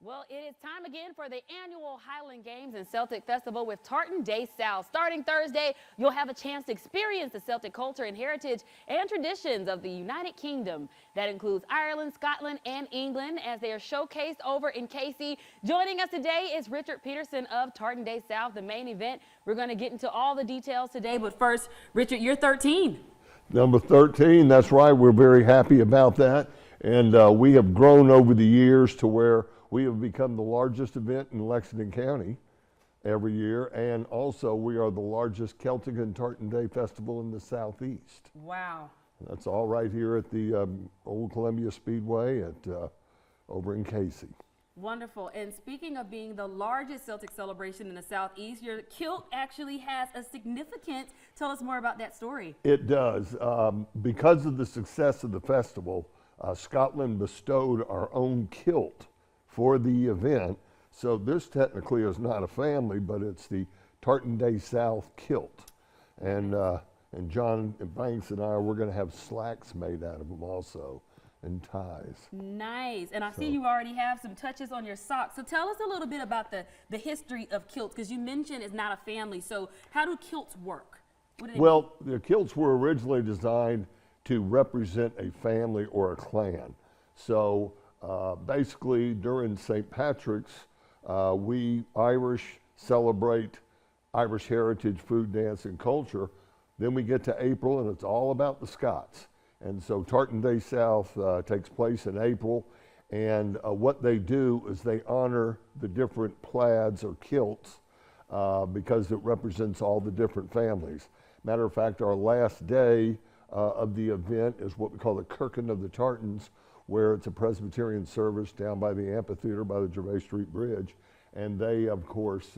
Well, it is time again for the annual Highland Games and Celtic Festival with Tartan Day South. Starting Thursday, you'll have a chance to experience the Celtic culture and heritage and traditions of the United Kingdom. That includes Ireland, Scotland, and England as they are showcased over in Casey. Joining us today is Richard Peterson of Tartan Day South, the main event. We're going to get into all the details today, but first, Richard, you're 13. Number 13, that's right. We're very happy about that. And we have grown over the years to where we have become the largest event in Lexington County every year. And also, we are the largest Celtic and Tartan Day Festival in the Southeast. Wow. That's all right here at the Old Columbia Speedway over in Casey. Wonderful. And speaking of being the largest Celtic celebration in the Southeast, your kilt actually has a significance. Tell us more about that story. It does. Because of the success of the festival, Scotland bestowed our own kilt for the event. So this technically is not a family, but it's the Tartan Day South kilt. And John Banks and we're going to have slacks made out of them also, and ties. Nice. And I see you already have some touches on your socks. So tell us a little bit about the history of kilts, because you mentioned it's not a family. So how do kilts work? Well, the kilts were originally designed to represent a family or a clan. So basically during St. Patrick's, we Irish celebrate Irish heritage, food, dance, and culture. Then we get to April and it's all about the Scots. And so Tartan Day South takes place in April, and what they do is they honor the different plaids or kilts because it represents all the different families. Matter of fact, our last day of the event is what we call the Kirkin of the Tartans, where it's a Presbyterian service down by the amphitheater by the Gervais Street Bridge, and they, of course,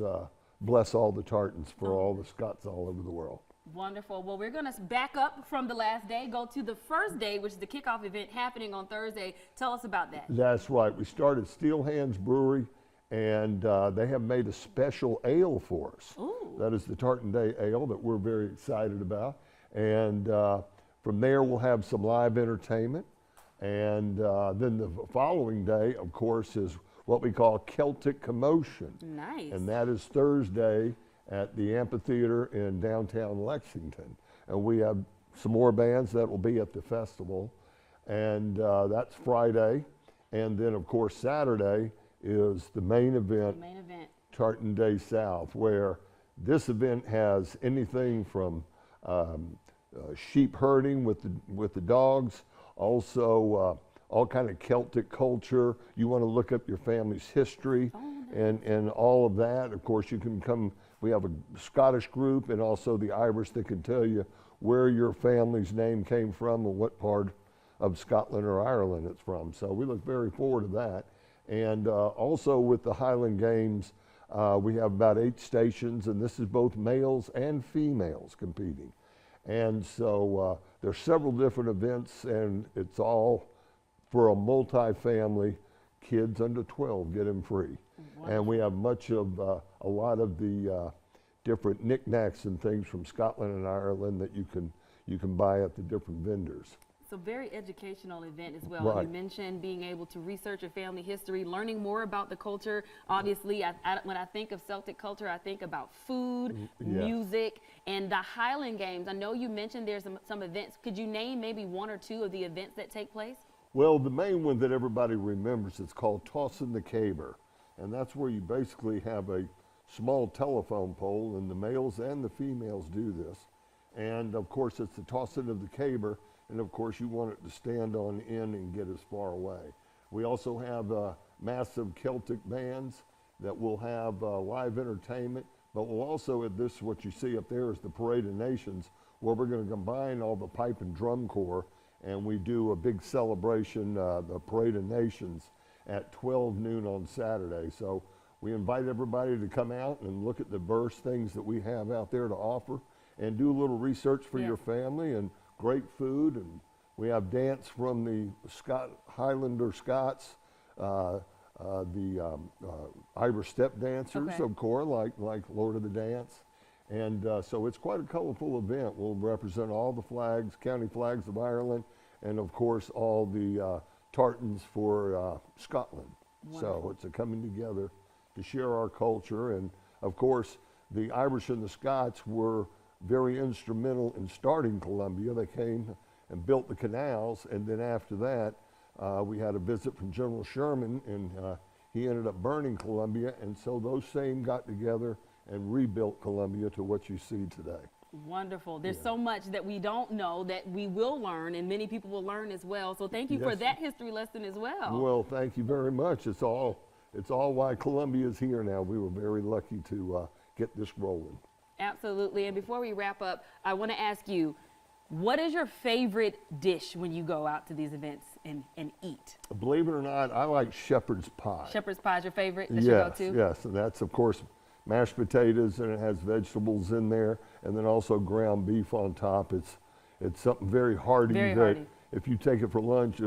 bless all the Tartans for all the Scots all over the world. Wonderful. Well, we're going to back up from the last day, go to the first day, which is the kickoff event happening on Thursday. Tell us about that. That's right. We started Steel Hands Brewery, and they have made a special ale for us. Ooh. That is the Tartan Day Ale that we're very excited about. And from there, we'll have some live entertainment. And then the following day, of course, is what we call Celtic Commotion. Nice. And that is Thursday at the amphitheater in downtown Lexington. And we have some more bands that will be at the festival. And that's Friday. And then, of course, Saturday is the main event, Tartan Day South, where this event has anything from sheep herding with the dogs, also all kind of Celtic culture. You want to look up your family's history and all of that. Of course, you can come. We have a Scottish group and also the Irish that can tell you where your family's name came from and what part of Scotland or Ireland it's from. So we look very forward to that. And also with the Highland Games, we have about 8 stations, and this is both males and females competing. And so there's several different events, and it's all for a multi-family. Kids under 12 get them free. Wow. And we have a lot of the different knickknacks and things from Scotland and Ireland that you can buy at the different vendors. It's a very educational event as well. Right. You mentioned being able to research your family history, learning more about the culture. Obviously, when I think of Celtic culture, I think about food, music, and the Highland Games. I know you mentioned there's some events. Could you name maybe 1 or 2 of the events that take place? Well, the main one that everybody remembers is called Tossing the Caber. And that's where you basically have a small telephone pole, and the males and the females do this. And of course, it's the tossing of the caber. And of course, you want it to stand on end and get as far away. We also have massive Celtic bands that will have live entertainment, but we'll also, at this, what you see up there is the Parade of Nations, where we're going to combine all the pipe and drum corps, and we do a big celebration, the Parade of Nations, at 12 noon on Saturday. So we invite everybody to come out and look at the diverse things that we have out there to offer, and do a little research for your family, and great food. And we have dance from the Highlander Scots, the Irish step dancers, of course, like Lord of the Dance. And so it's quite a colorful event. We'll represent all the flags, county flags of Ireland, and of course all the tartans for Scotland. So it's a coming together to share our culture. And of course, the Irish and the Scots were very instrumental in starting Columbia. They came and built the canals, and then after that, we had a visit from General Sherman, and he ended up burning Columbia, and so those same got together and rebuilt Columbia to what you see today. Wonderful. There's so much that we don't know that we will learn, and many people will learn as well. So thank you for that history lesson as well. Well, thank you very much. It's all why Columbia is here now. We were very lucky to get this rolling. Absolutely. And before we wrap up, I want to ask you, what is your favorite dish when you go out to these events and eat? Believe it or not, I like shepherd's pie. Shepherd's pie is your favorite? That's yes, your go-to? yes, and that's of course mashed potatoes, and it has vegetables in there, and then also ground beef on top. It's something very hearty. Very hearty. If you take it for lunch,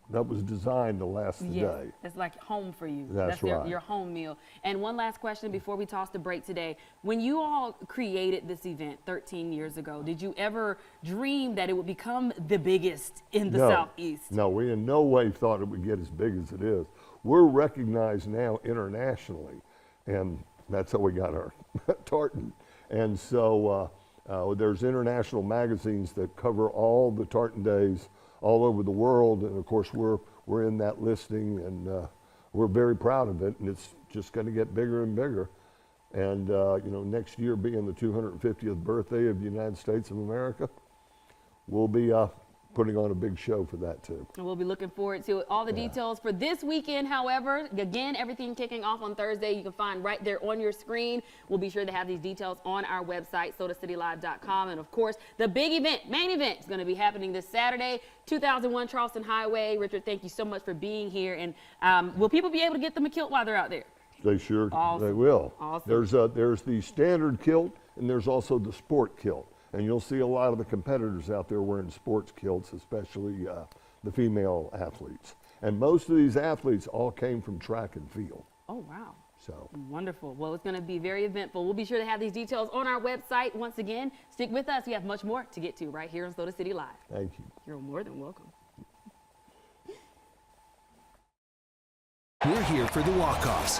that was designed to last the day. It's like home for you. That's right. your home meal. And one last question before we toss the break today. When you all created this event 13 years ago, did you ever dream that it would become the biggest in the Southeast? No, we in no way thought it would get as big as it is. We're recognized now internationally, and that's how we got our tartan. And so there's international magazines that cover all the tartan days all over the world, and of course we're in that listing, and we're very proud of it, and it's just going to get bigger and bigger. And next year being the 250th birthday of the United States of America, we'll be putting on a big show for that too. And we'll be looking forward to it. All the details for this weekend, however, again, everything kicking off on Thursday, you can find right there on your screen. We'll be sure to have these details on our website, SodaCityLive.com. And of course, the big event, main event, is going to be happening this Saturday, 2001 Charleston Highway. Richard, thank you so much for being here. And will people be able to get them a kilt while they're out there? They sure, they will. Awesome. There's the standard kilt, and there's also the sport kilt. And you'll see a lot of the competitors out there wearing sports kilts, especially the female athletes. And most of these athletes all came from track and field. Oh, wow. So wonderful. Well, it's going to be very eventful. We'll be sure to have these details on our website. Once again, stick with us. We have much more to get to right here on Soda City Live. Thank you. You're more than welcome. We're here for the walk-offs,